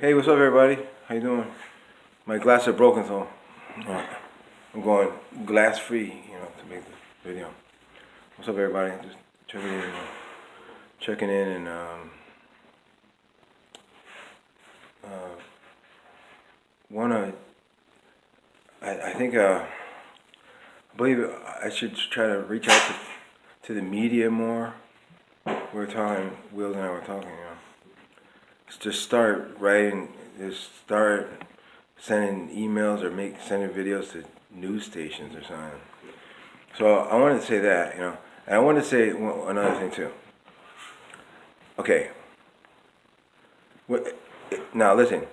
Hey, what's up, everybody? How you doing? My glasses are broken, so I'm going glass free, to make this video. What's up, everybody? Just checking in, and wanna. I believe I should try to reach out to the media more. Wheels and I were talking, Just start writing, just start sending emails or sending videos to news stations or something. So I wanted to say that, and I wanted to say another thing too. Okay. Now listen,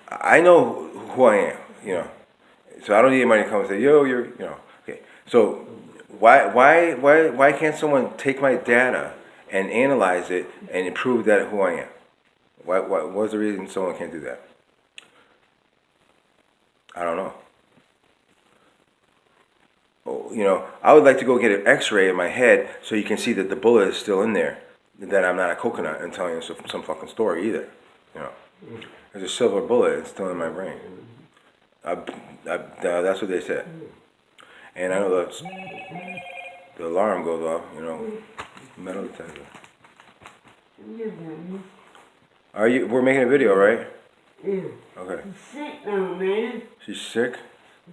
I know who I am, so I don't need anybody to come and say, yo, okay. So why can't someone take my data and analyze it and prove that who I am? What's the reason someone can't do that? I don't know. I would like to go get an x-ray in my head so you can see that the bullet is still in there, that I'm not a coconut and telling you some fucking story either. There's a silver bullet, it's still in my brain. That's what they said. And I know the alarm goes off, metal detector. We're making a video, right? Yeah. Okay. She's sick now, man. She's sick?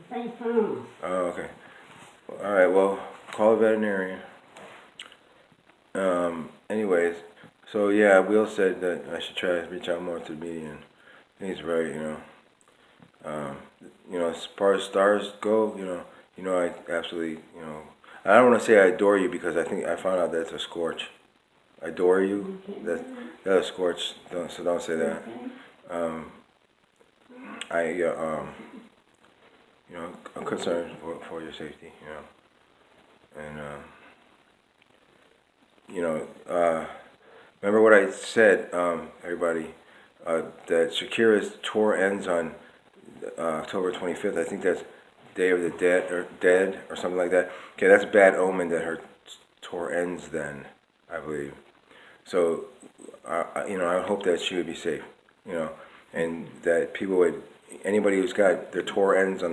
Thanks for Oh, okay. All right, well, call a veterinarian. Anyways, so yeah, Will said that I should try to reach out more to the media, and he's right, as far as stars go, I absolutely, I don't want to say I adore you because I found out that's a scorch. I adore you, that's a scorch, so don't say that. I'm concerned for your safety, and remember what I said, everybody, that Shakira's tour ends on October 25th. I think that's Day of the Dead or something like that. Okay, that's a bad omen that her tour ends then, I believe. So, I hope that she would be safe, and that anybody who's got their tour ends at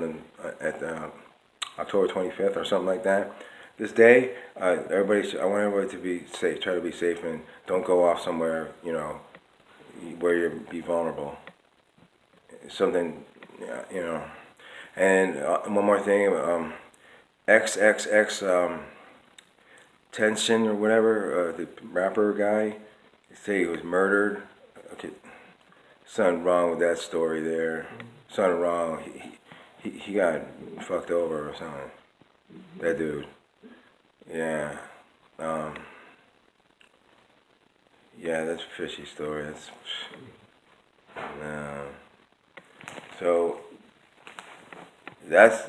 October 25th or something like that. This day, I want everybody to be safe. Try to be safe and don't go off somewhere, where you'll be vulnerable. Something, And one more thing, XXX Tension or whatever, the rapper guy, they say he was murdered. Okay, something wrong with that story there. Something wrong. He got fucked over or something. That dude. Yeah. Yeah, that's a fishy story. So that's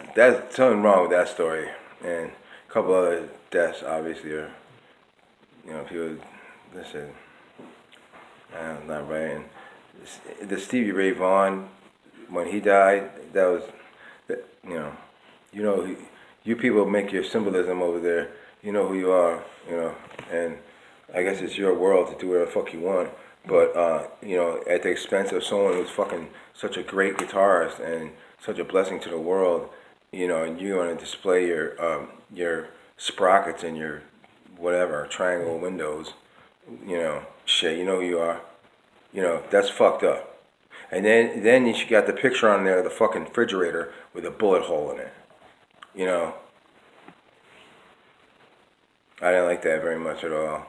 something wrong with that story, and a couple other deaths obviously are, people. Listen, not right. And the Stevie Ray Vaughan, when he died, that was, you people make your symbolism over there. You know who you are, and I guess it's your world to do whatever the fuck you want. But, at the expense of someone who's fucking such a great guitarist and such a blessing to the world, and you want to display your sprockets and your whatever, triangle windows, shit, you know who you are. That's fucked up. And then you got the picture on there of the fucking refrigerator with a bullet hole in it. I didn't like that very much at all.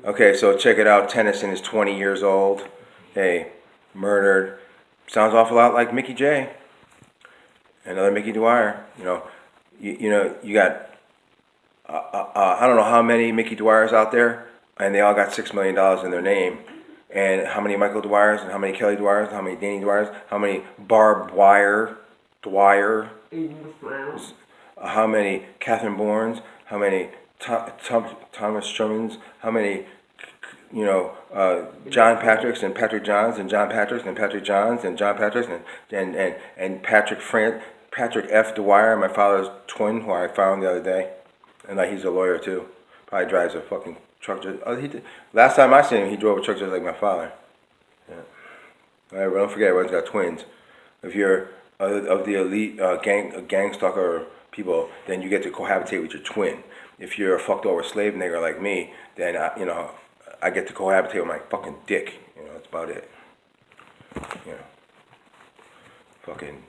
Okay, so check it out. Tennyson is 20 years old. Hey, murdered. Sounds awful lot like Mickey J. Another Mickey Dwyer. You got, I don't know how many Mickey Dwyers out there, and they all got $6 million in their name. And how many Michael Dwyers, and how many Kelly Dwyers, and how many Danny Dwyers, how many Barb Dwyer, how many Catherine Bournes, how many Thomas Trummans, how many, John Patricks and Patrick Johns and John Patricks and Patrick Johns and John Patricks and Patrick F. Dwyer, my father's twin, who I found the other day, and he's a lawyer too. Probably drives a fucking truck. Last time I seen him, he drove a truck just like my father. Yeah. All right, well, don't forget, everyone's got twins. If you're of the elite gang stalker people, then you get to cohabitate with your twin. If you're a fucked over slave nigger like me, then I get to cohabitate with my fucking dick. That's about it. Fucking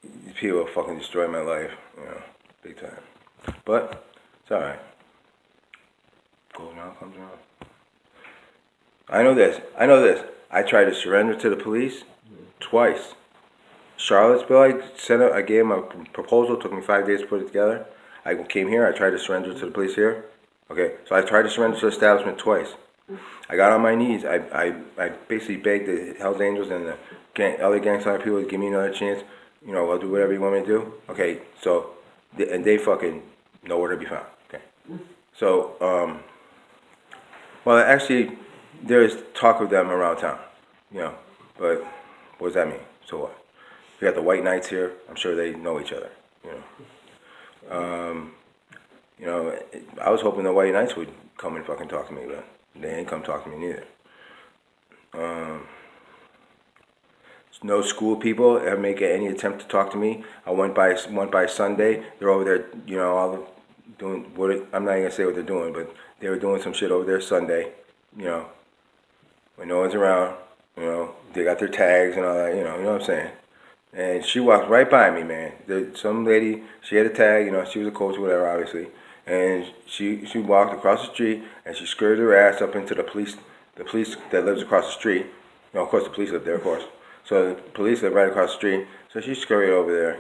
these people fucking destroy my life. Big time. But it's all right. Goes around, comes around. I know this. I tried to surrender to the police twice. Charlottesville, I gave him a proposal. Took me 5 days to put it together. I came here. I tried to surrender to the police here. Okay, so I tried to surrender to the establishment twice. I got on my knees. I basically begged the Hells Angels and the other gang side people to give me another chance. I'll do whatever you want me to do. Okay, so, and they fucking nowhere to be found. Okay, so, well, actually, there's talk of them around town, but what does that mean? So what? We got the White Knights here. I'm sure they know each other, I was hoping the White Knights would come and fucking talk to me, but they ain't come talk to me neither. No school people ever make any attempt to talk to me. I went by Sunday. They're over there, all doing I'm not even gonna say what they're doing, but they were doing some shit over there Sunday. When no one's around. They got their tags and all that. You know what I'm saying. And she walked right by me, man. Some lady, she had a tag. She was a coach or whatever, obviously. And she walked across the street and she skirted her ass up into the police that lives across the street. Of course, the police live there, of course. So the police live right across the street. So she scurried over there,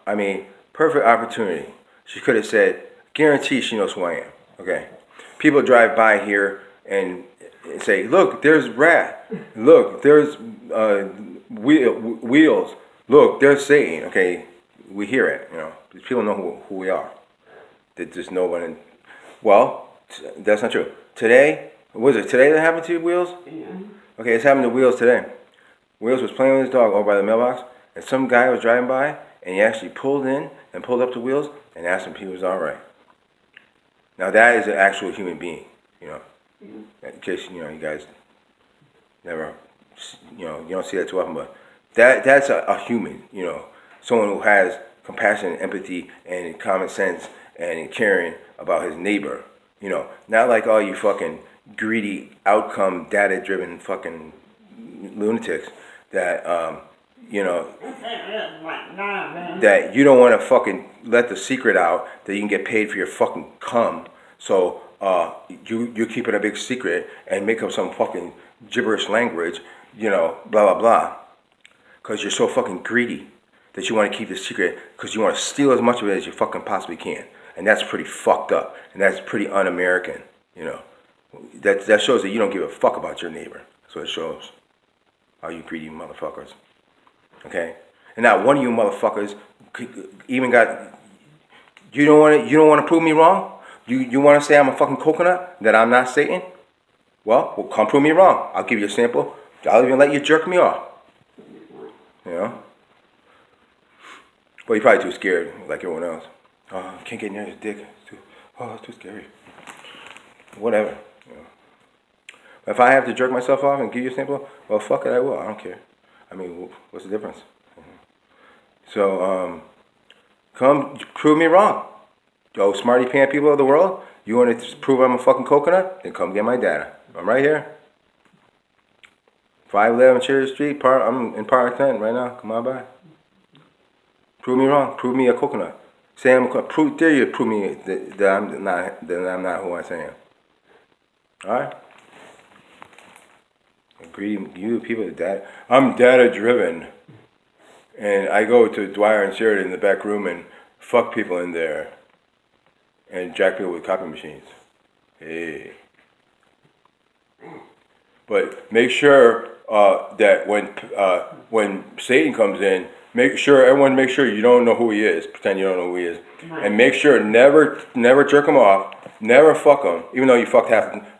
I mean, perfect opportunity. She could have said, guarantee she knows who I am. Okay. People drive by here and say, look, there's Rat. Look, there's Wheels. Look, there's Satan. Okay. We hear it, These people know who we are. That there's no one in. Well, that's not true. Today, was it today that happened to you, Wheels? Yeah. Okay, it's happened to Wheels today. Wheels was playing with his dog over by the mailbox, and some guy was driving by, and he actually pulled in and pulled up to Wheels and asked him if he was all right. Now that is an actual human being, In case you guys never, you don't see that too often, but that's a human, someone who has compassion, empathy, and common sense and caring about his neighbor. Not like all you fucking greedy, outcome, data-driven fucking lunatics that, that you don't want to fucking let the secret out that you can get paid for your fucking cum. So you keep it a big secret and make up some fucking gibberish language, blah, blah, blah. Because you're so fucking greedy that you want to keep the secret because you want to steal as much of it as you fucking possibly can. And that's pretty fucked up. And that's pretty un-American, That shows that you don't give a fuck about your neighbor. That's what it shows. All you greedy motherfuckers. Okay? And not one of you motherfuckers even got... You don't want to prove me wrong? You want to say I'm a fucking coconut? That I'm not Satan? Well, come prove me wrong. I'll give you a sample. I'll even let you jerk me off. Well, you're probably too scared, like everyone else. Oh, I can't get near his dick. It's too scary. Whatever. If I have to jerk myself off and give you a sample, well, fuck it, I will. I don't care. I mean, what's the difference? So, come prove me wrong. Yo, smarty pant people of the world, you want to prove I'm a fucking coconut? Then come get my data. I'm right here. 511 Cherry Street, I'm in Park 10 right now. Come on by. Prove me wrong. Prove me a coconut. Say dare you prove me that I'm not who I say I am. All right. Greedy, you people that I'm data driven, and I go to Dwyer and Sheridan in the back room and fuck people in there, and jack people with copy machines. Hey. But make sure that when Satan comes in, everyone make sure you don't know who he is. Pretend you don't know who he is. And make sure never jerk him off. Never fuck them. Even though you fucked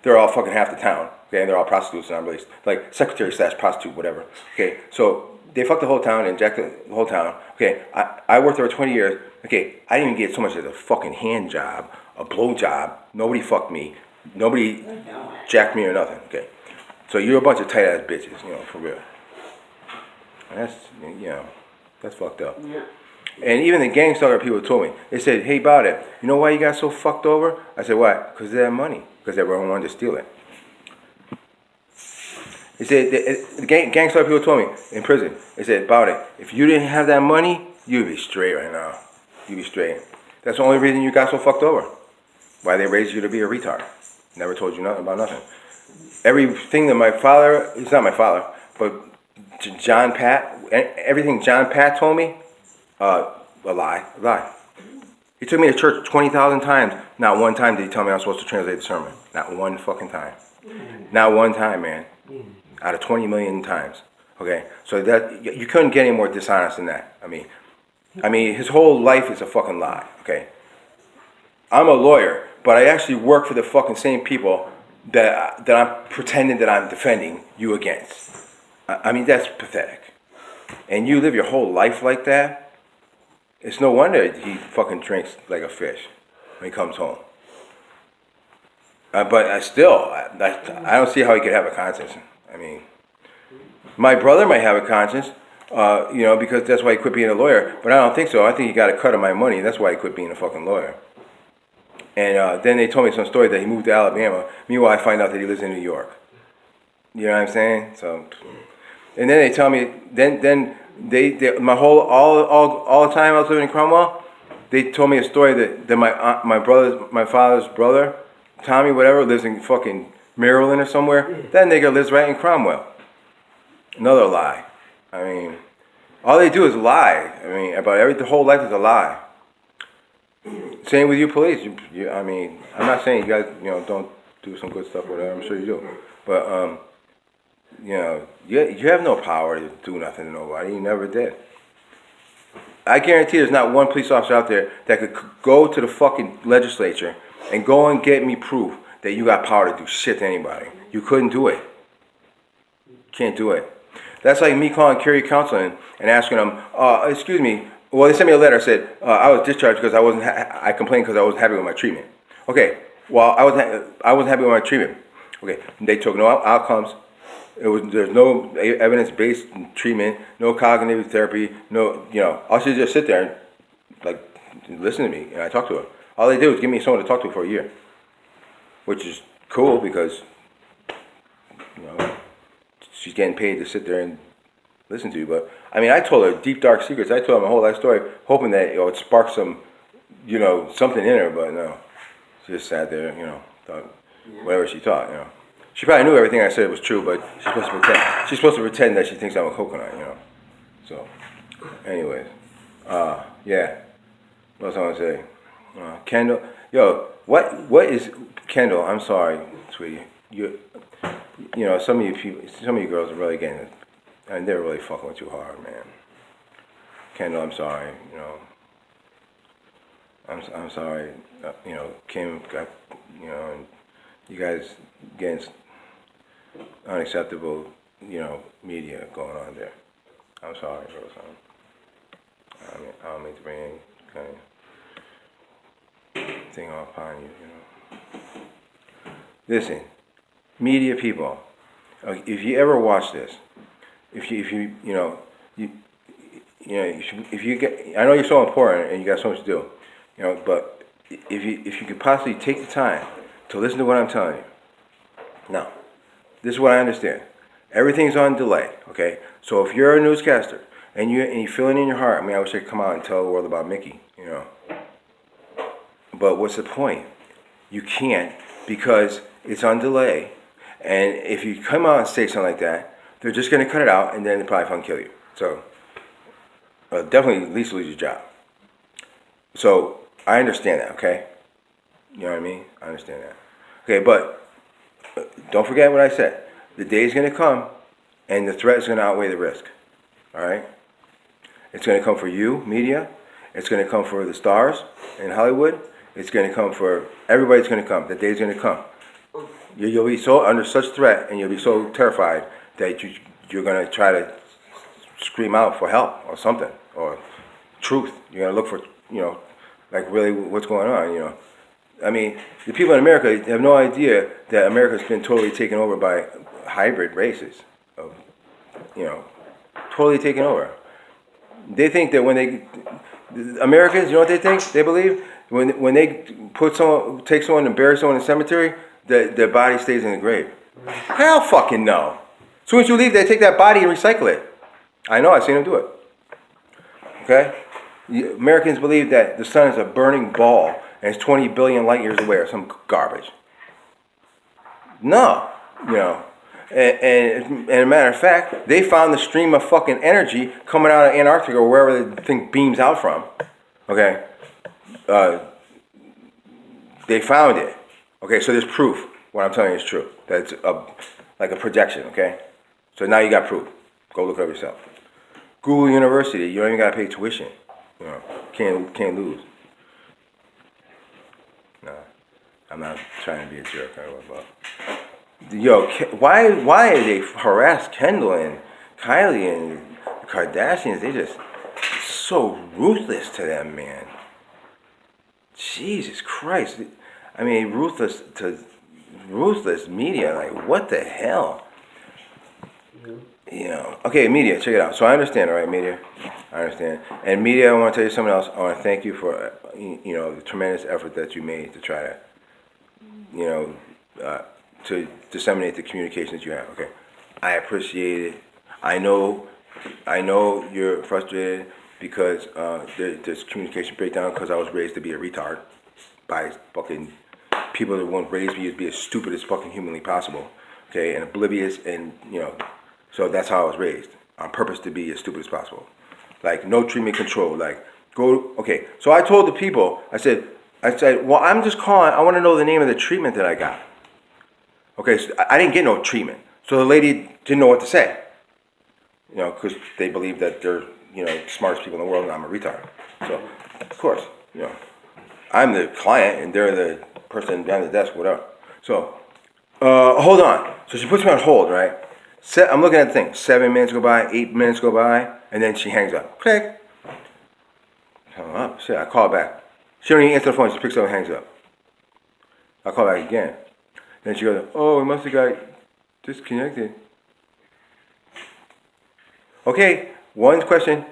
they're all fucking half the town. Okay, and they're all prostitutes and I'm really like secretary/prostitute, whatever. Okay, so they fucked the whole town and jacked the whole town. Okay, I worked there for 20 years. Okay, I didn't even get so much as a fucking hand job a blowjob. Nobody fucked me. Nobody jacked me or nothing. Okay, so you're a bunch of tight ass bitches, for real. And that's that's fucked up. Yeah. And even the gang stalker people told me, they said, hey, about it, you know why you got so fucked over? I said, why? Because they had money. Because everyone wanted to steal it. They said, the gang stalker people told me in prison, they said, about it, if you didn't have that money, you'd be straight right now. You'd be straight. That's the only reason you got so fucked over. Why they raised you to be a retard. Never told you nothing about nothing. Everything that my father, he's not my father, but John Pat, everything John Pat told me, a lie. He took me to church 20,000 times. Not one time did he tell me I was supposed to translate the sermon. Not one fucking time. Not one time, man. Out of 20 million times. Okay? So that, you couldn't get any more dishonest than that. I mean, his whole life is a fucking lie. Okay? I'm a lawyer, but I actually work for the fucking same people that I'm pretending that I'm defending you against. I mean, that's pathetic. And you live your whole life like that? It's no wonder he fucking drinks like a fish when he comes home. But I don't see how he could have a conscience. I mean, my brother might have a conscience, because that's why he quit being a lawyer. But I don't think so. I think he got a cut of my money. That's why he quit being a fucking lawyer. And then they told me some story that he moved to Alabama. Meanwhile, I find out that he lives in New York. You know what I'm saying? So, and then they tell me, then they my whole all the time I was living in Cromwell, they told me a story that my father's brother, Tommy, whatever, lives in fucking Maryland or somewhere. That nigga lives right in Cromwell. Another lie. I mean, all they do is lie. I mean, the whole life is a lie. Same with you police. I mean, I'm not saying you guys, don't do some good stuff or whatever. I'm sure you do. But, you have no power to do nothing to nobody. You never did. I guarantee there's not one police officer out there that could go to the fucking legislature and go and get me proof that you got power to do shit to anybody. You couldn't do it. Can't do it. That's like me calling Cary Counseling and asking them, excuse me. Well, they sent me a letter. Said I was discharged because I complained because I wasn't happy with my treatment. Okay. Well, I wasn't happy with my treatment. Okay. They took no outcomes. There's no evidence-based treatment, no cognitive therapy, I should just sit there and listen to me, and I talk to her. All they do is give me someone to talk to for a year, which is cool because, she's getting paid to sit there and listen to you. But, I mean, I told her deep, dark secrets. I told her my whole life story, hoping that, it sparked some, something in her, but no. She just sat there, thought whatever she thought, She probably knew everything I said was true, but she's supposed to pretend. She's supposed to pretend that she thinks I'm a coconut, So, anyways, yeah. What else I want to say? Kendall, what is Kendall? I'm sorry, sweetie. Some of you girls are really getting it, and they're really fucking with you hard, man. Kendall, I'm sorry. I'm sorry. Kim got, and you guys getting unacceptable, media going on there. I'm sorry, Roseanne. I don't mean to bring any kind of thing upon you, Listen, media people, if you ever watch this, if you get, I know you're so important and you got so much to do, but if you could possibly take the time to listen to what I'm telling you. Now, this is what I understand. Everything's on delay, okay? So if you're a newscaster and you feel it in your heart, I wish I could come out and tell the world about Mickey, But what's the point? You can't because it's on delay. And if you come out and say something like that, they're just going to cut it out and then they'll probably fucking kill you. So, definitely at least lose your job. So, I understand that, okay? You know what I mean? I understand that. Okay, but don't forget what I said. The day's going to come, and the threat is going to outweigh the risk. All right? It's going to come for you, media. It's going to come for the stars in Hollywood. It's going to come for everybody's going to come. The day's going to come. You'll be so under such threat, and you'll be so terrified that you're going to try to scream out for help or something, or truth. You're going to look for, like really what's going on, I mean, the people in America have no idea that America's been totally taken over by hybrid races. Of, you know, totally taken over. They think that when they, Americans, you know what they think? They believe when they take someone and bury someone in the cemetery, that their body stays in the grave. Hell fucking no. As soon as you leave, they take that body and recycle it. I know, I've seen them do it. Okay? Americans believe that the sun is a burning ball and it's 20 billion light years away or some garbage. No, you know. And a matter of fact, they found the stream of fucking energy coming out of Antarctica or wherever the thing beams out from. Okay? They found it. Okay, so there's proof. What I'm telling you is true. That's like a projection, okay? So now you got proof. Go look it up yourself. Google University, you don't even gotta pay tuition. You know, can't lose. No, I'm not trying to be a jerk or whatever. Yo, why are they harass Kendall and Kylie and the Kardashians? They just so ruthless to them, man. Jesus Christ. I mean, ruthless media. Like, what the hell? You know. Okay, media, check it out. So I understand, all right, media. I understand. And media, I want to tell you something else. I want to thank you for, you know, the tremendous effort that you made to try to, you know, to disseminate the communications you have. Okay, I appreciate it. I know you're frustrated because there's communication breakdown because I was raised to be a retard by fucking people that won't raise me to be as stupid as fucking humanly possible. Okay, and oblivious, and you know, so that's how I was raised on purpose to be as stupid as possible. Like no treatment control. Like okay. So I told the people, I said, well, I'm just calling. I want to know the name of the treatment that I got. Okay, so I didn't get no treatment. So the lady didn't know what to say. You know, because they believe that they're, you know, the smartest people in the world and I'm a retard. So, of course, you know, I'm the client and they're the person behind the desk, whatever. So, hold on. So she puts me on hold, right? I'm looking at the thing. 7 minutes go by, 8 minutes go by, and then she hangs up. Click. Hung up. Shit, I call back. She don't even answer the phone. She picks up and hangs up. I call back again. Then she goes, oh, we must have got disconnected. Okay, one question.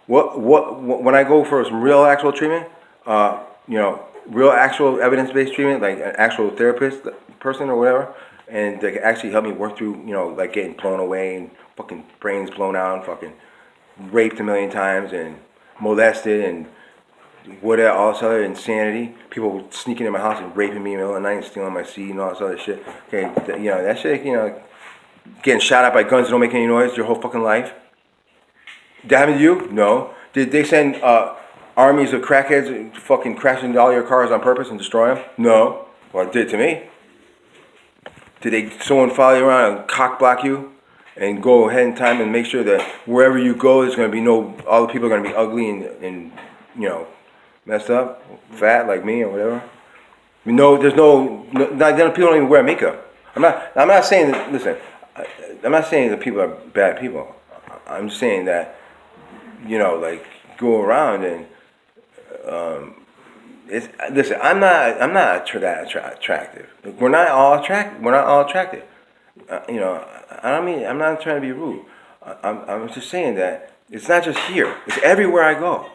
What when I go for some real actual treatment, you know, real actual evidence-based treatment, like an actual therapist person or whatever, and they can actually help me work through, you know, like getting blown away and fucking brains blown out and fucking raped a million times and molested and whatever, all this other insanity. People sneaking in my house and raping me in the middle of the night and stealing my seed and all this other shit. Okay, you know, that shit, you know, getting shot at by guns that don't make any noise your whole fucking life. Did that happen to you? No. Did they send armies of crackheads fucking crashing into all your cars on purpose and destroy them? No. Well, it did to me. Did someone follow you around and cock block you and go ahead in time and make sure that wherever you go, there's going to be all the people are going to be ugly and you know, messed up, fat like me or whatever? No, there's no people don't even wear makeup. I'm not saying that, listen, I'm not saying that people are bad people. I'm saying that, you know, like, go around and, listen, I'm not that attractive. We're not all attractive. You know, I'm not trying to be rude. I'm just saying that it's not just here. It's everywhere I go.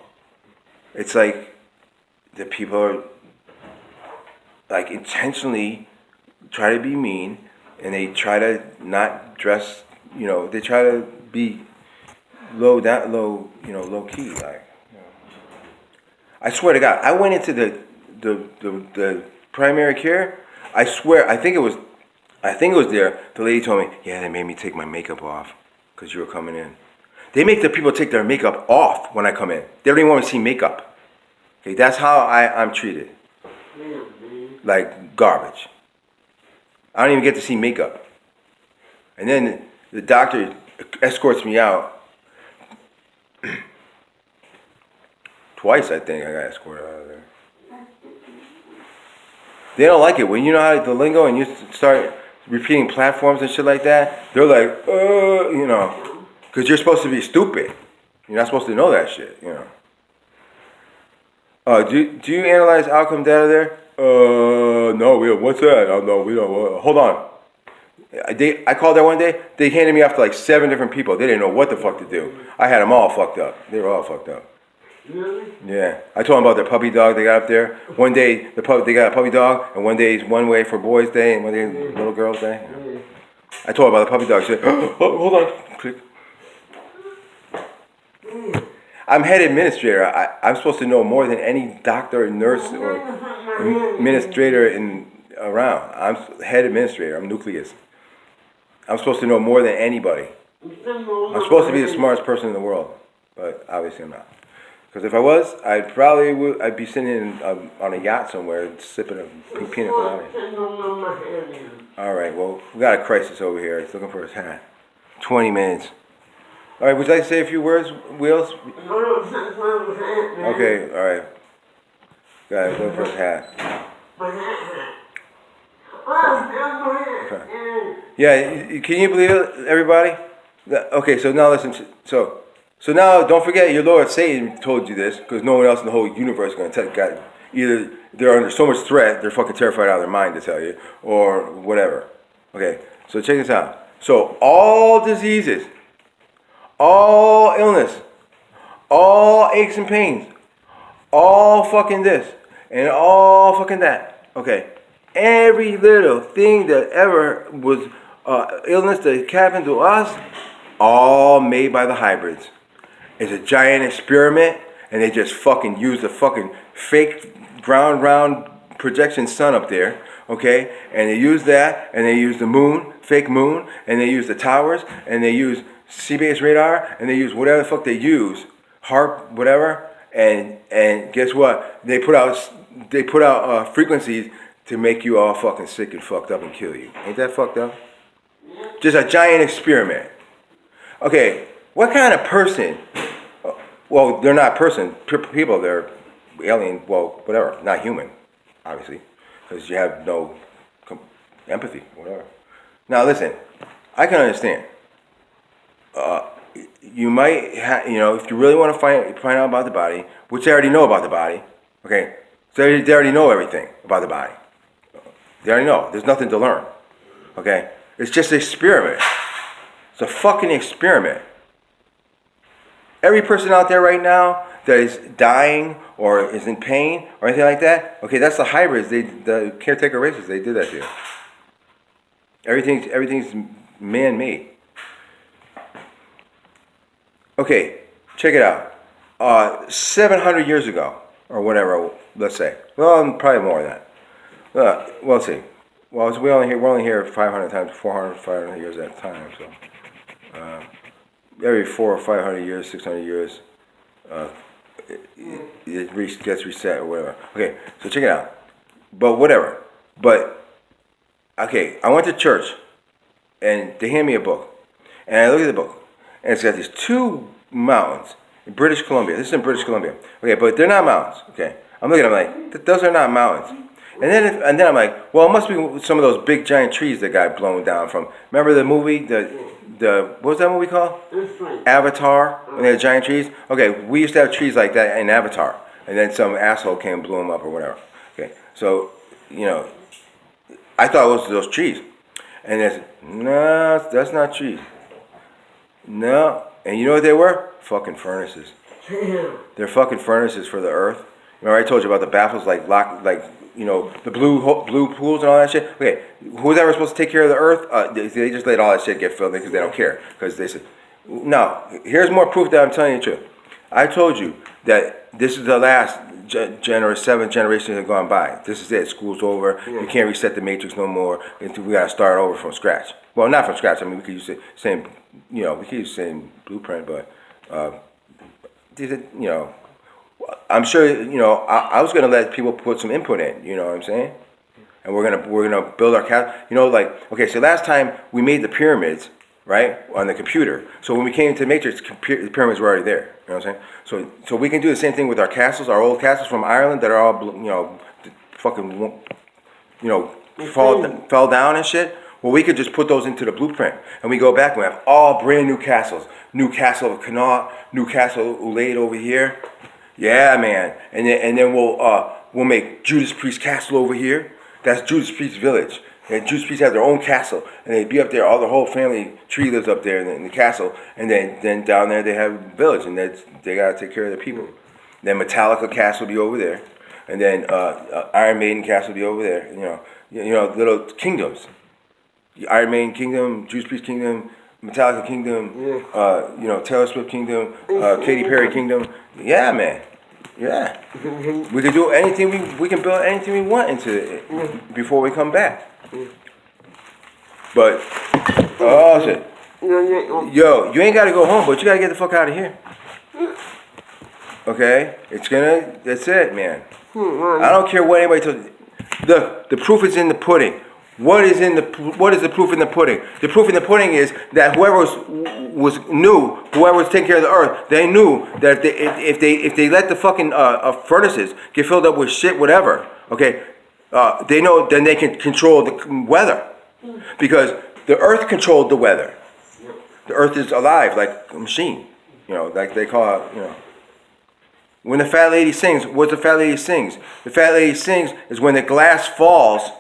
It's like the people are, like, intentionally try to be mean, and they try to not dress, you know, they try to be low key, like, you know. I swear to God, I went into the primary care. I swear, I think it was there. The lady told me, yeah, they made me take my makeup off because you were coming in. They make the people take their makeup off when I come in. They don't even want to see makeup. Okay, that's how I'm treated. Like garbage. I don't even get to see makeup. And then the doctor escorts me out. Twice, I think, I got escorted out of there. They don't like it. When you know how the lingo and you start repeating platforms and shit like that, they're like, you know, because you're supposed to be stupid. You're not supposed to know that shit, you know. Do you analyze outcome data there? No, what's that? Oh, no, we don't. Hold on. I called there one day. They handed me off to like 7 different people. They didn't know what the fuck to do. I had them all fucked up. They were all fucked up. Really? Yeah. I told them about their puppy dog they got up there. One day they got a puppy dog, and one day is one way for boys' day, and one day is little girls' day. Yeah. I told her about the puppy dog. She said, oh, hold on. Click. I'm head administrator. I'm supposed to know more than any doctor, nurse, or administrator around. I'm head administrator. I'm nucleus. I'm supposed to know more than anybody. I'm supposed to be the smartest person in the world, but obviously I'm not. Because if I was, I'd be sitting on a yacht somewhere sipping a pina colada. All right, well, we got a crisis over here. He's looking for his hat. 20 minutes. All right, would you like to say a few words, Wheels? Okay, all right. Got it, looking for his hat. Okay. Yeah, can you believe it, everybody? Okay, so now listen. So now don't forget your Lord Satan told you this, because no one else in the whole universe is going to tell you. Either they're under so much threat, they're fucking terrified out of their mind to tell you, or whatever. Okay, so check this out. So all diseases, all illness, all aches and pains, all fucking this, and all fucking that. Okay, every little thing that ever was illness that happened to us, all made by the hybrids. It's a giant experiment, and they just fucking use a fucking fake ground round projection sun up there, okay? And they use that, and they use the moon, fake moon, and they use the towers, and they use sea-based radar, and they use whatever the fuck they use, HARP, whatever, and guess what? They put out frequencies to make you all fucking sick and fucked up and kill you. Ain't that fucked up? Just a giant experiment. Okay, what kind of person? Well, they're not people. They're alien. Well, whatever. Not human, obviously, because you have no empathy, whatever. Now, listen. I can understand. You might, if you really want to find out about the body, which they already know about the body. Okay, so they already know everything about the body. They already know. There's nothing to learn. Okay, it's just an experiment. It's a fucking experiment. Every person out there right now that is dying or is in pain or anything like that, okay, that's the hybrids. The caretaker races, they did that to you. Everything's man-made. Okay, check it out. 700 years ago, or whatever, let's say. Well, probably more than that. Well, let's see. Well, we're only here 500 times, 400, 500 years at a time, so. Every 400 or 500 years, 600 years, it gets reset or whatever. Okay, so check it out. But whatever. But, okay, I went to church, and they handed me a book. And I look at the book, and it's got these 2 mountains in British Columbia. This is in British Columbia. Okay, but they're not mountains. Okay, I'm looking at them like, those are not mountains. And then I'm like, well, it must be some of those big giant trees that got blown down from. Remember the movie, what was that movie called? Avatar, when they had giant trees. Okay, we used to have trees like that in Avatar, and then some asshole came and blew them up or whatever. Okay, so I thought it was those trees, and there's no, that's not trees. No, and you know what they were? Fucking furnaces. They're fucking furnaces for the earth. Remember I told you about the baffles, the blue pools and all that shit? Okay, who's ever supposed to take care of the earth? They just let all that shit get filled because they don't care. Because they said, no, here's more proof that I'm telling you the truth. I told you that this is the last 7 generations that have gone by. This is it. School's over. You can't reset the matrix no more. We got to start over from scratch. Well, not from scratch. I mean, we could use the same, blueprint, but, I'm sure, I was going to let people put some input in, you know what I'm saying? And we're gonna build our okay, so last time we made the pyramids, right, on the computer. So when we came to the matrix, the pyramids were already there, you know what I'm saying? So we can do the same thing with our castles, our old castles from Ireland that are all, fell down and shit. Well, we could just put those into the blueprint, and we go back and we have all brand new castles. New castle of Connaught, new castle Ulaid over here. Yeah, man. And then we'll we'll make Judas Priest Castle over here. That's Judas Priest Village. And Judas Priest have their own castle, and they'd be up there. All the whole family tree lives up there in the castle, and then down there they have a village, and they gotta take care of the people. Then Metallica Castle will be over there, and then Iron Maiden Castle will be over there. Little kingdoms. Iron Maiden Kingdom, Judas Priest Kingdom, Metallica Kingdom, Taylor Swift Kingdom, Katy Perry Kingdom. Yeah, man. Yeah. We can do anything. We can build anything we want into it before we come back. But oh shit. Yo, you ain't gotta go home, but you gotta get the fuck out of here. Okay? That's it, man. I don't care what anybody tells you. The proof is in the pudding. What is the proof in the pudding? The proof in the pudding is that whoever was taking care of the earth, they knew that if they let the fucking furnaces get filled up with shit, whatever, okay, they know then they can control the weather, because the earth controlled the weather. The earth is alive like a machine, like they call it, When the fat lady sings, what the fat lady sings? The fat lady sings is when the glass falls.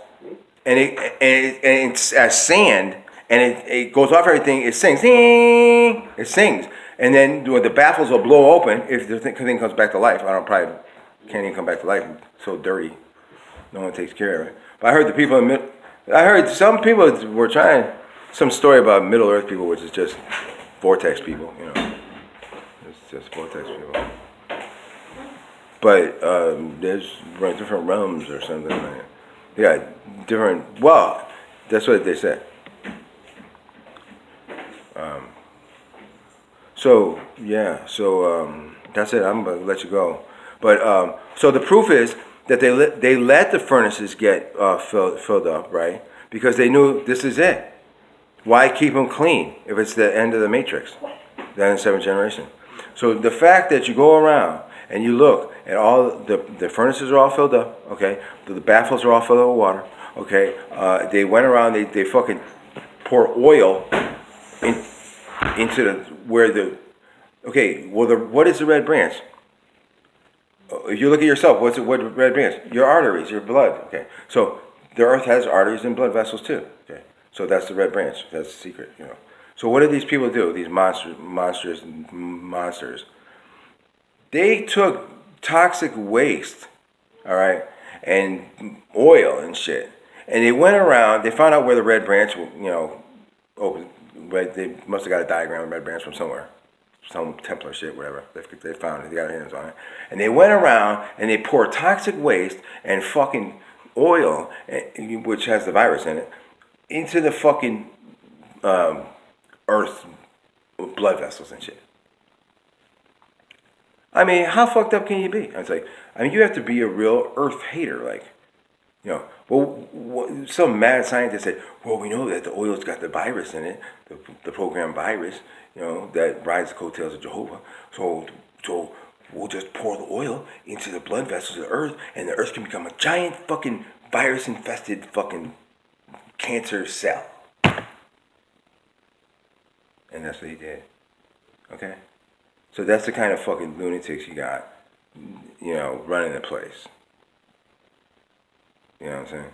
And it's as sand, and it goes off everything. It sings, it sings, and then the baffles will blow open if the thing comes back to life. I probably can't even come back to life. It's so dirty, no one takes care of it. But I heard some people were trying some story about Middle Earth people, which is just vortex people. It's just vortex people. But there's different realms or something like that. Yeah, different. Well, that's what they said. That's it. I'm gonna let you go. But so the proof is that they let the furnaces get filled up, right? Because they knew this is it. Why keep them clean if it's the end of the matrix, the end of the seventh generation? So the fact that you go around and you look and all the furnaces are all filled up, okay? The baffles are all filled up with water, okay? They went around, they fucking pour oil into what is the red branch? If you look at yourself, what red branch? Your arteries, your blood, okay? So the earth has arteries and blood vessels too, okay? So that's the red branch, that's the secret, So what did these people do, these monsters? They took toxic waste, all right, and oil and shit, and they went around. They found out where the red branch, opened. They must have got a diagram of red branch from somewhere, some Templar shit, whatever. They found it. They got their hands on it, and they went around and they poured toxic waste and fucking oil, which has the virus in it, into the fucking earth blood vessels and shit. I mean, how fucked up can you be? You have to be a real earth hater, some mad scientist said, well, we know that the oil's got the virus in it, the program virus, that rides the coattails of Jehovah. So we'll just pour the oil into the blood vessels of the earth, and the earth can become a giant fucking virus-infested fucking cancer cell. And that's what he did. Okay? So that's the kind of fucking lunatics you got, running the place. You know what I'm saying?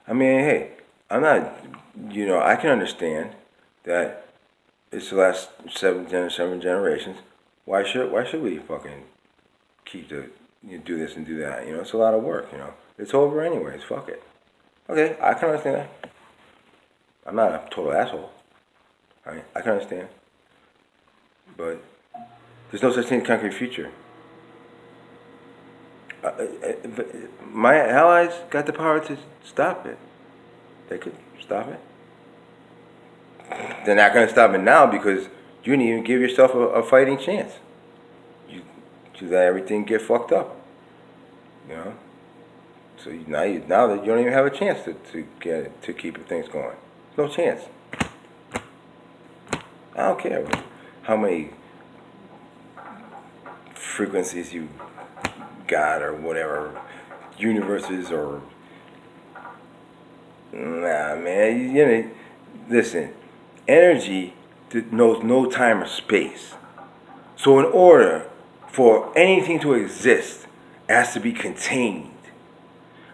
I mean, hey, I'm not, I can understand that it's the last seven generations. Why should we fucking keep do this and do that? It's a lot of work, It's over anyways, fuck it. Okay, I can understand that. I'm not a total asshole. I can understand. But there's no such thing as concrete future. My allies got the power to stop it. They could stop it. They're not going to stop it now because you didn't even give yourself a fighting chance. You let everything get fucked up. So now that you don't even have a chance to keep things going. No chance. I don't care how many frequencies you got or whatever, universes or... Nah, man. Listen, energy knows no time or space. So in order for anything to exist, it has to be contained.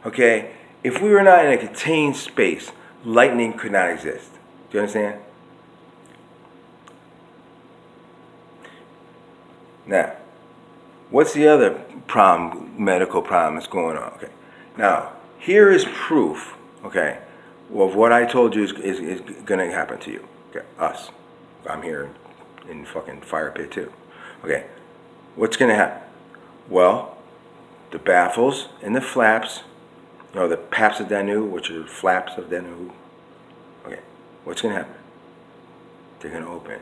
Okay? If we were not in a contained space, lightning could not exist. Do you understand? Now, what's the other problem, medical problem that's going on? Okay. Now, here is proof, okay, of what I told you is going to happen to you. Okay, us. I'm here in fucking fire pit too. Okay, what's going to happen? Well, the baffles and the flaps, the paps of Danu, which are flaps of Danu. Okay, what's going to happen? They're going to open.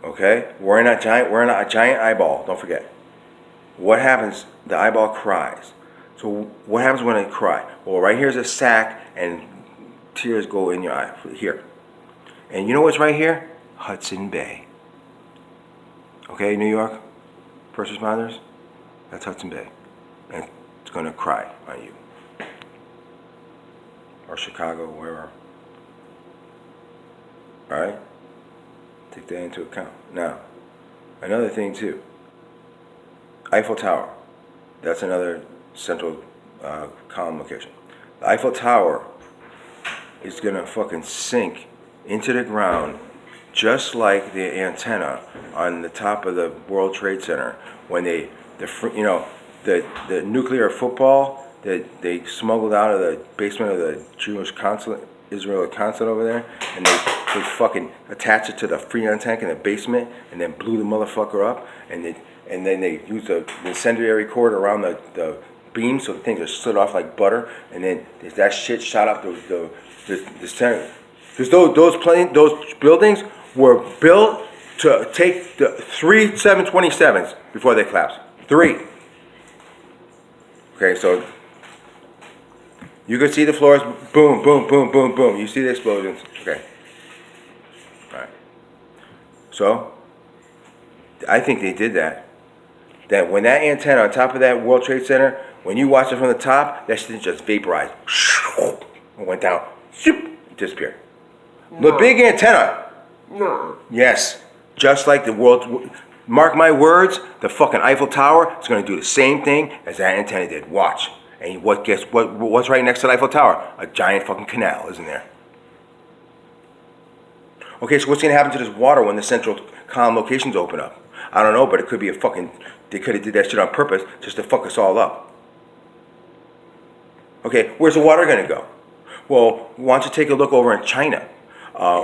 Okay, we're in a giant eyeball. Don't forget. What happens? The eyeball cries. So what happens when it cries? Well, right here's a sac, and tears go in your eye here. And you know what's right here? Hudson Bay. Okay, New York, first responders. That's Hudson Bay, and it's gonna cry on you. Or Chicago, wherever. All right. Take that into account. Now, another thing too. Eiffel Tower. That's another central column location. The Eiffel Tower is gonna fucking sink into the ground, just like the antenna on the top of the World Trade Center when the nuclear football that they smuggled out of the basement of the Jewish consulate, Israeli consulate over there, and they fucking attached it to the Freon tank in the basement, and then blew the motherfucker up, and then they used the incendiary cord around the beam so the things are slid off like butter, and then that shit shot up the center. Because those buildings were built to take the 3 727s before they collapsed. 3. Okay, so you could see the floors, boom, boom, boom, boom, boom. You see the explosions. Okay. All right. So, I think they did that. That when that antenna on top of that World Trade Center, when you watch it from the top, that shit just vaporized. It went down. Disappeared. No. The big antenna. No. Yes. Just like the world. Mark my words, the fucking Eiffel Tower is going to do the same thing as that antenna did. Watch. And what's right next to the Eiffel Tower? A giant fucking canal, isn't there? Okay, so what's going to happen to this water when the central column locations open up? I don't know, but it could be they could have did that shit on purpose just to fuck us all up. Okay, where's the water going to go? Well, why don't you take a look over in China,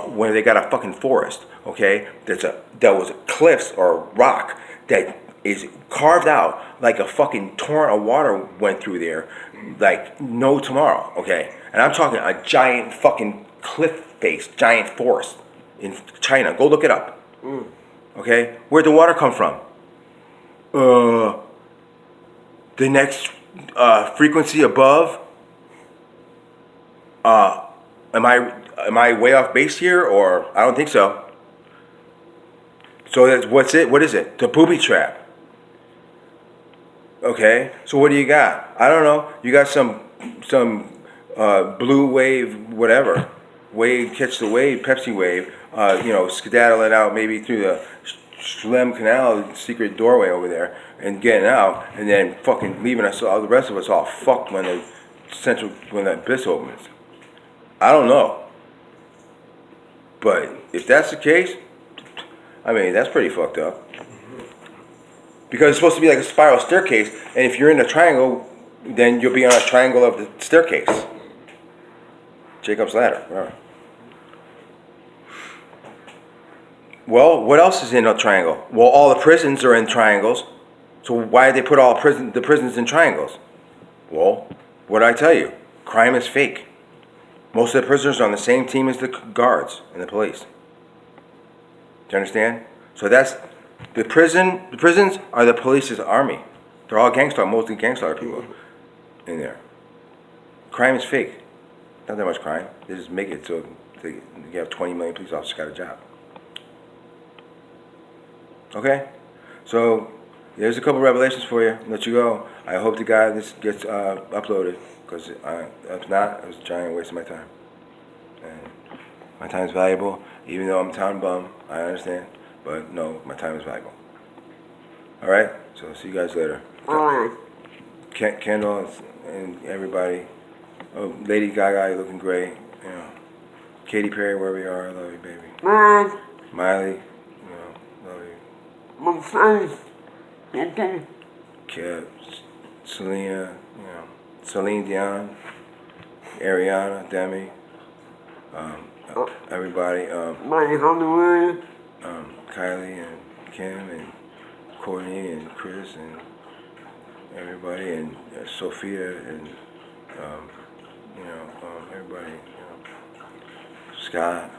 where they got a fucking forest, okay? That was cliffs or rock that is carved out like a fucking torrent of water went through there, like no tomorrow, okay? And I'm talking a giant fucking cliff face, giant forest in China. Go look it up. Okay? Where'd the water come from? The next frequency above. Am I way off base here, or I don't think so. So that's what's it? What is it? The booby trap. Okay. So what do you got? I don't know. You got some blue wave, whatever. Wave, catch the wave, Pepsi wave. Skedaddling out maybe through the Schlem Canal secret doorway over there and getting out, and then fucking leaving us all, the rest of us all fucked when the abyss opens. I don't know. But if that's the case, I mean, that's pretty fucked up. Because it's supposed to be like a spiral staircase, and if you're in a triangle, then you'll be on a triangle of the staircase. Jacob's ladder. Right. Well, what else is in a triangle? Well, all the prisons are in triangles. So why did they put all the prisons in triangles? Well, what did I tell you? Crime is fake. Most of the prisoners are on the same team as the guards and the police. Do you understand? So that's the prison. The prisons are the police's army. They're all mostly gangster people in there. Crime is fake. Not that much crime. They just make it so you have 20 million police officers got a job. Okay? So there's a couple revelations for you. Let you go. I hope to God this gets uploaded. Because if not, it was a giant waste of my time. And my time's valuable, even though I'm a town bum, I understand. But no, my time is valuable. All right. So see you guys later. Alright. Kendall and everybody. Oh, Lady Gaga, you're looking great. You know, Katy Perry, where we are, I love you, baby. Bye. Miley, you know, love you. My friends. Okay. Selena, you know, Celine Dion, Ariana, Demi, everybody, My Hollywood. Kylie and Kim and Courtney and Chris and everybody and Sophia and you know, everybody, you know, Scott,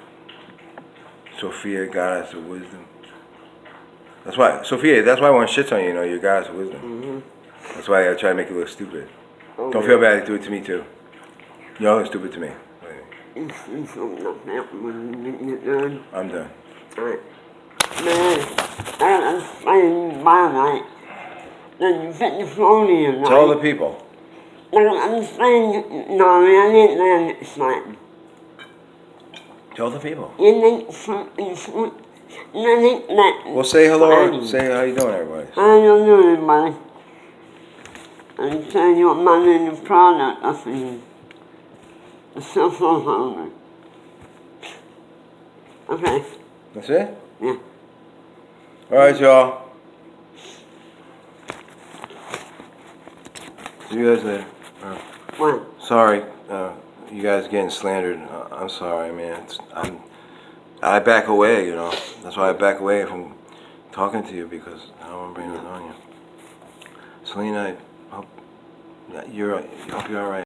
Sophia, goddess of wisdom. That's why, Sophia, that's why one shits on you, you know, you're goddess of wisdom. Mm-hmm. That's why I try to make you look stupid. Okay. Don't feel bad, do it to me too. You're always stupid to me. It's not that when you get done. I'm done. Alright. Man, I was playing my night. Then you put the phone in, right? Tell the people. I'm saying, no, I didn't land it smart. Tell the people. You think something smart? You think that. Well, say hello. Funny. Say how you doing, everybody. How you doing, buddy? I'm telling you what my new product I think. I'm so hungry. Okay. That's it? Yeah. All right, y'all. See you guys later. What? Sorry, you guys getting slandered. I'm sorry, man. I back away, you know. That's why I back away from talking to you because I don't want to bring that on you. Selena, I hope you're all right.